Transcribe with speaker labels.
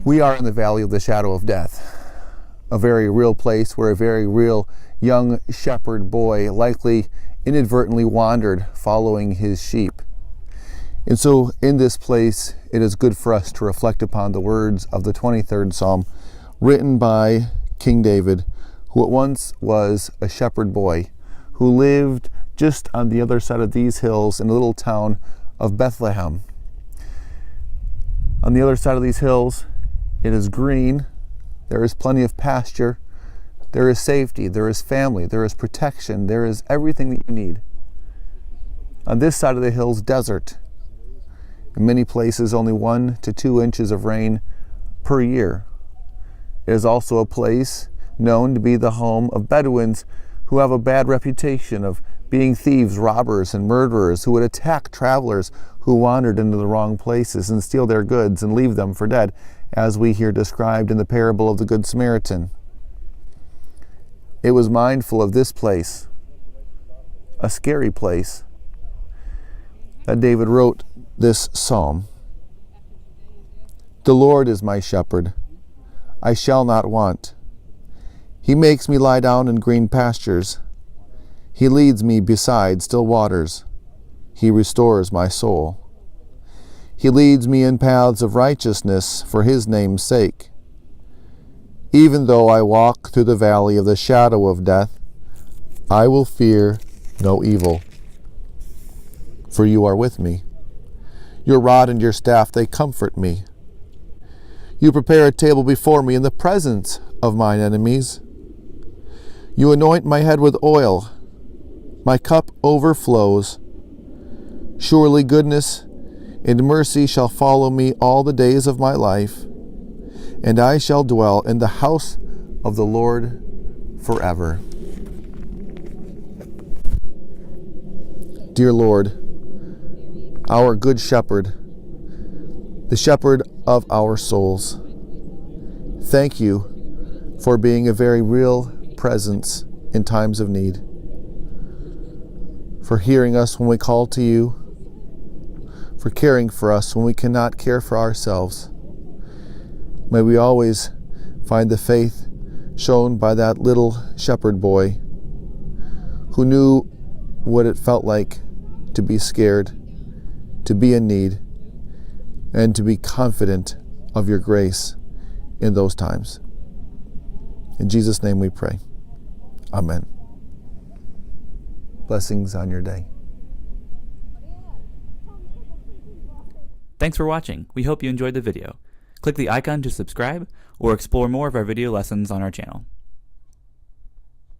Speaker 1: We are in the valley of the shadow of death, a very real place where a very real young shepherd boy likely inadvertently wandered following his sheep. And so in this place, it is good for us to reflect upon the words of the 23rd Psalm, written by King David, who at once was a shepherd boy, who lived just on the other side of these hills in the little town of Bethlehem. On the other side of these hills, it is green, there is plenty of pasture, there is safety, there is family, there is protection, there is everything that you need. On this side of the hills, desert. In many places, only 1 to 2 inches of rain per year. It is also a place known to be the home of Bedouins who have a bad reputation of being thieves, robbers, and murderers who would attack travelers who wandered into the wrong places and steal their goods and leave them for dead, as we hear described in the parable of the Good Samaritan. It was mindful of this place, a scary place, that David wrote this psalm. The Lord is my shepherd, I shall not want. He makes me lie down in green pastures. He leads me beside still waters. He restores my soul. He leads me in paths of righteousness for his name's sake. Even though I walk through the valley of the shadow of death, I will fear no evil. For you are with me. Your rod and your staff, they comfort me. You prepare a table before me in the presence of mine enemies. You anoint my head with oil. My cup overflows. Surely goodness and mercy shall follow me all the days of my life, and I shall dwell in the house of the Lord forever. Dear Lord, our good shepherd, the shepherd of our souls, thank you for being a very real presence in times of need, for hearing us when we call to you, for caring for us when we cannot care for ourselves. May we always find the faith shown by that little shepherd boy who knew what it felt like to be scared, to be in need, and to be confident of your grace in those times. In Jesus' name we pray. Amen. Blessings on your day.
Speaker 2: Thanks for watching. We hope you enjoyed the video. Click the icon to subscribe or explore more of our video lessons on our channel.